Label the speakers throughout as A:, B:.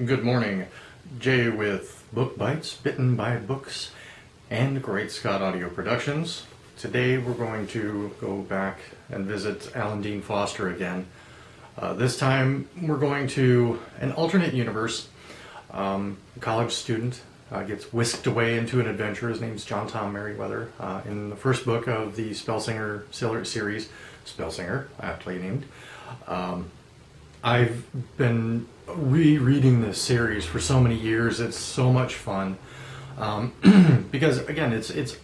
A: Good morning, Jay with Book Bites, Bitten by Books, and Great Scott Audio Productions. Today we're going to go back and visit Alan Dean Foster again. This time we're going to an alternate universe. A college student gets whisked away into an adventure. His name's John Tom Merriweather. In the first book of the Spellsinger series, Spellsinger, aptly named. I've been rereading this series for so many years. It's so much fun because again, it's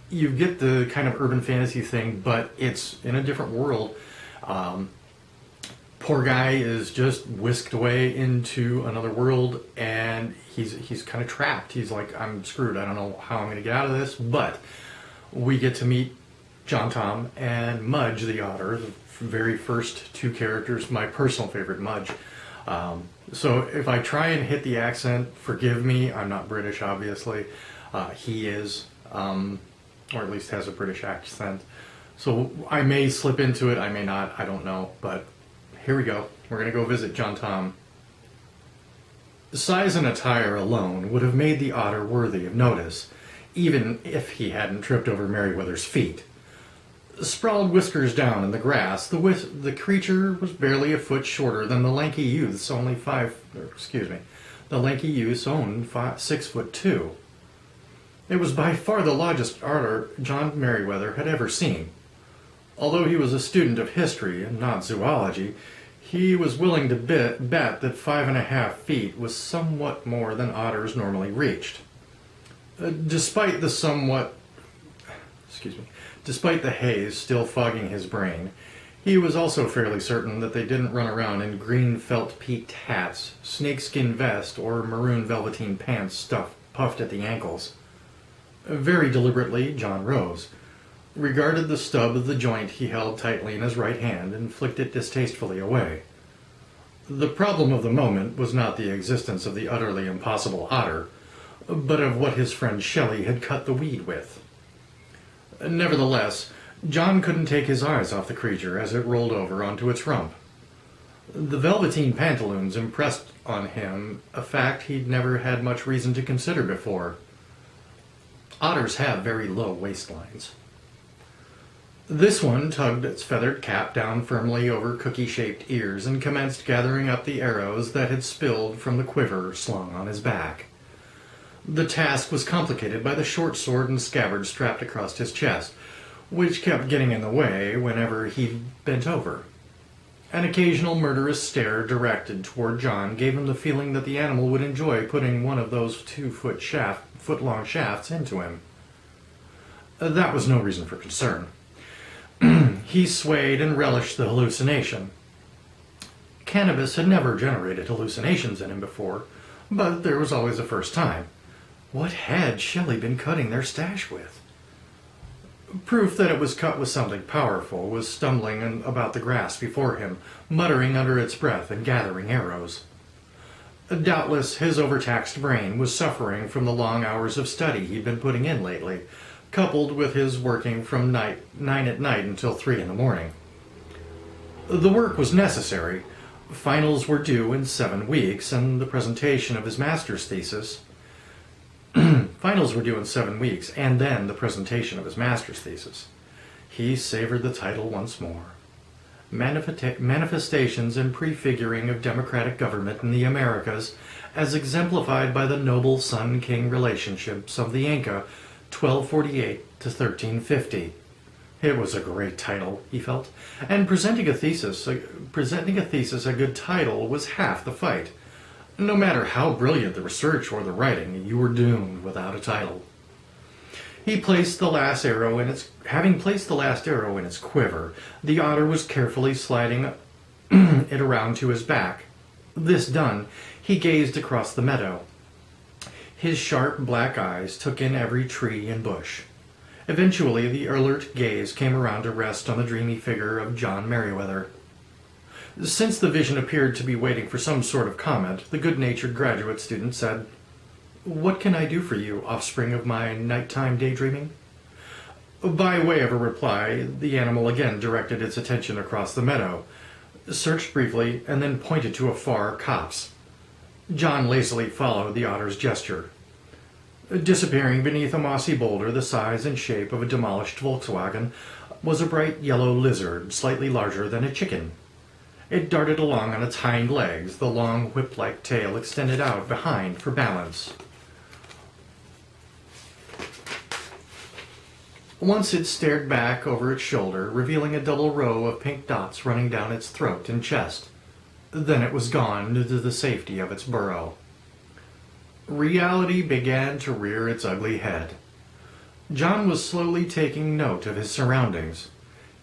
A: you get the kind of urban fantasy thing, but it's in a different world. Poor guy is just whisked away into another world, and he's kind of trapped. He's like, I'm screwed. I don't know how I'm going to get out of this. But we get to meet John Tom and Mudge the otter, the very first two characters. My personal favorite, Mudge. So if I try and hit the accent, forgive me. I'm not British, obviously. He is, or at least has a British accent. So I may slip into it. I may not. I don't know. But here we go. We're going to go visit John Tom. Size and attire alone would have made the otter worthy of notice, even if he hadn't tripped over Merriweather's feet. Sprawled whiskers down in the grass, the creature was barely a foot shorter than the lanky youth's own 6'2". It was by far the largest otter John Merriweather had ever seen. Although he was a student of history and not zoology, he was willing to bet that 5.5 feet was somewhat more than otters normally reached. Despite the haze still fogging his brain, he was also fairly certain that they didn't run around in green felt-peaked hats, snakeskin vest, or maroon velveteen pants puffed at the ankles. Very deliberately, John rose, regarded the stub of the joint he held tightly in his right hand, and flicked it distastefully away. The problem of the moment was not the existence of the utterly impossible otter, but of what his friend Shelley had cut the weed with. Nevertheless, John couldn't take his eyes off the creature as it rolled over onto its rump. The velveteen pantaloons impressed on him a fact he'd never had much reason to consider before. Otters have very low waistlines. This one tugged its feathered cap down firmly over cookie-shaped ears and commenced gathering up the arrows that had spilled from the quiver slung on his back. The task was complicated by the short sword and scabbard strapped across his chest, which kept getting in the way whenever he bent over. An occasional murderous stare directed toward John gave him the feeling that the animal would enjoy putting one of those 2-foot-long shafts into him. That was no reason for concern. He swayed and relished the hallucination. Cannabis had never generated hallucinations in him before, but there was always a first time. What had Shelley been cutting their stash with? Proof that it was cut with something powerful was stumbling about the grass before him, muttering under its breath and gathering arrows. Doubtless his overtaxed brain was suffering from the long hours of study he'd been putting in lately, coupled with his working from 9 at night until 3 in the morning. The work was necessary. Finals were due in 7 weeks, and the presentation of his master's thesis. Finals were due in 7 weeks, and then the presentation of his master's thesis. He savored the title once more. Manifestations and Prefiguring of Democratic Government in the Americas, as exemplified by the noble son-king relationships of the Inca, 1248 to 1350. It was a great title, he felt, and presenting a thesis a good title was half the fight. No matter how brilliant the research or the writing, you were doomed without a title. Having placed the last arrow in its quiver, the otter was carefully sliding it around to his back. This done, he gazed across the meadow. His sharp black eyes took in every tree and bush. Eventually, the alert gaze came around to rest on the dreamy figure of John Merriweather. Since the vision appeared to be waiting for some sort of comment, the good-natured graduate student said, "What can I do for you, offspring of my nighttime daydreaming?" By way of a reply, the animal again directed its attention across the meadow, searched briefly, and then pointed to a far copse. John lazily followed the otter's gesture. Disappearing beneath a mossy boulder the size and shape of a demolished Volkswagen was a bright yellow lizard slightly larger than a chicken. It darted along on its hind legs, the long whip-like tail extended out behind for balance. Once it stared back over its shoulder, revealing a double row of pink dots running down its throat and chest. Then it was gone into the safety of its burrow. Reality began to rear its ugly head. John was slowly taking note of his surroundings.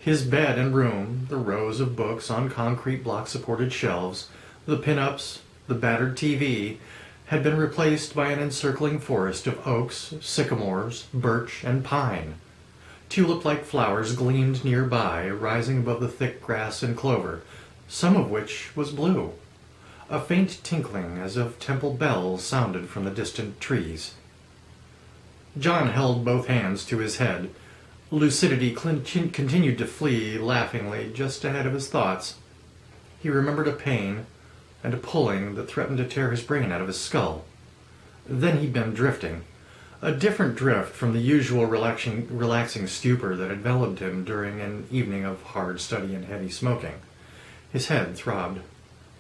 A: His bed and room, the rows of books on concrete block-supported shelves, the pin-ups, the battered TV, had been replaced by an encircling forest of oaks, sycamores, birch, and pine. Tulip-like flowers gleamed nearby, rising above the thick grass and clover, some of which was blue. A faint tinkling as of temple bells sounded from the distant trees. John held both hands to his head. Lucidity continued to flee laughingly just ahead of his thoughts. He remembered a pain and a pulling that threatened to tear his brain out of his skull. Then he'd been drifting, a different drift from the usual relaxing stupor that had enveloped him during an evening of hard study and heavy smoking. His head throbbed.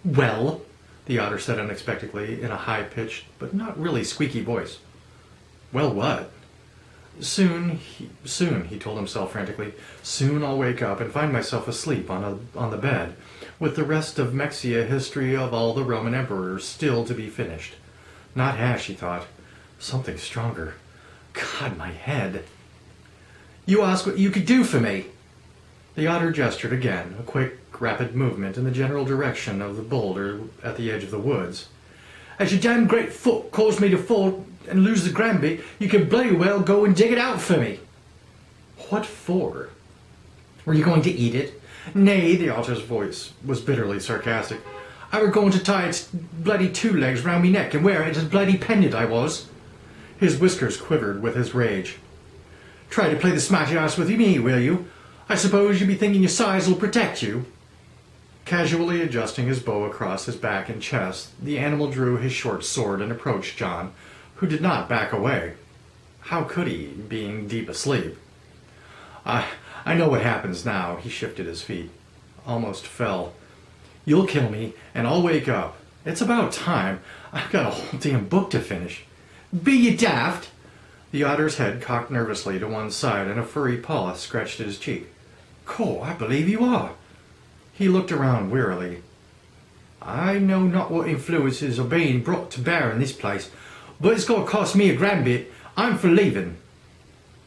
A: "Well?" the otter said unexpectedly in a high-pitched but not really squeaky voice. "Well, what?" Soon, he told himself frantically. Soon I'll wake up and find myself asleep on the bed, with the rest of Mexia history of all the Roman emperors still to be finished. Not hash, he thought. Something stronger. God, my head. "You asked what you could do for me." The otter gestured again, a quick, rapid movement in the general direction of the boulder at the edge of the woods. "As your damn great foot caused me to fall and lose the Granby, you can bloody well go and dig it out for me." "What for?" "Were you going to eat it?" "Nay," the otter's voice was bitterly sarcastic. "I were going to tie its bloody two legs round me neck and wear it as bloody pendant, I was." His whiskers quivered with his rage. "Try to play the smarty ass with me, will you? I suppose you be thinking your size will protect you." Casually adjusting his bow across his back and chest, the animal drew his short sword and approached John, who did not back away. How could he, being deep asleep? I know what happens now." He shifted his feet. Almost fell. "You'll kill me, and I'll wake up. It's about time. I've got a whole damn book to finish." "Be you daft?" The otter's head cocked nervously to one side, and a furry paw scratched at his cheek. "Cool, I believe you are." He looked around wearily. "I know not what influences are being brought to bear in this place, but it's going to cost me a grand bit. I'm for leaving."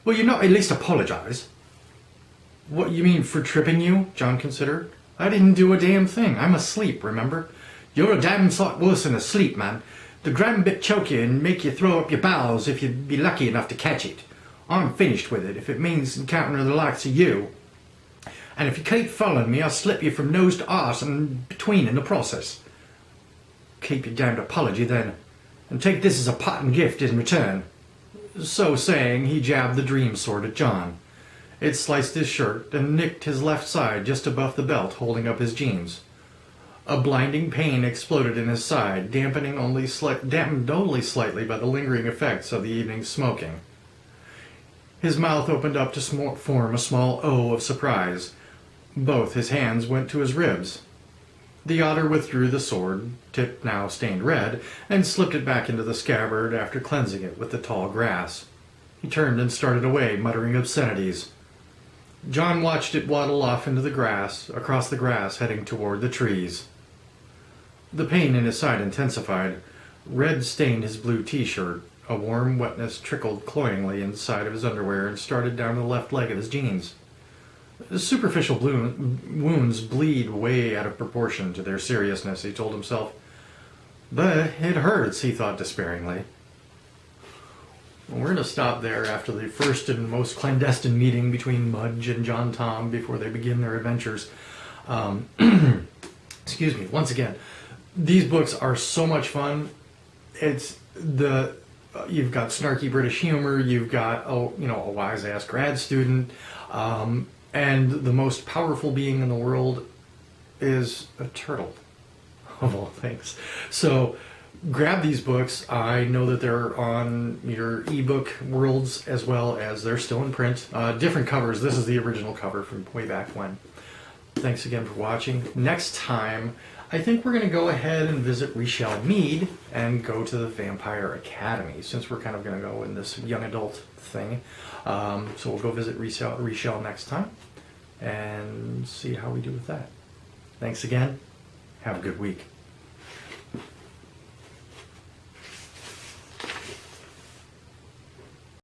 A: "Will you not at least apologize?" "What, you mean for tripping you?" John considered. "I didn't do a damn thing. I'm asleep, remember?" "You're a damn sight worse than asleep, man. The grand bit choke you and make you throw up your bowels if you'd be lucky enough to catch it. I'm finished with it, if it means encountering the likes of you. And if you keep following me, I'll slip you from nose to arse and between in the process." "Keep your damned apology, then, and take this as a parting gift in return." So saying, he jabbed the dream sword at John. It sliced his shirt and nicked his left side just above the belt holding up his jeans. A blinding pain exploded in his side, dampened only slightly by the lingering effects of the evening's smoking. His mouth opened up to form a small O of surprise. Both his hands went to his ribs. The otter withdrew the sword, tip now stained red, and slipped it back into the scabbard after cleansing it with the tall grass. He turned and started away, muttering obscenities. John watched it waddle off into the grass, across the grass, heading toward the trees. The pain in his side intensified. Red stained his blue t-shirt. A warm wetness trickled cloyingly inside of his underwear and started down the left leg of his jeans. Superficial wounds bleed way out of proportion to their seriousness, he told himself. But it hurts, he thought despairingly. Well, we're going to stop there after the first and most clandestine meeting between Mudge and John Tom before they begin their adventures. Excuse me, once again, these books are so much fun. It's the you've got snarky British humor, you've got a wise-ass grad student, and the most powerful being in the world is a turtle, of all things. So grab these books. I know that they're on your ebook worlds as well as they're still in print. Different covers. This is the original cover from way back when. Thanks again for watching. Next time, I think we're going to go ahead and visit Richelle Mead and go to the Vampire Academy, since we're kind of going to go in this young adult thing. So we'll go visit Richelle next time and see how we do with that. Thanks again. Have a good week.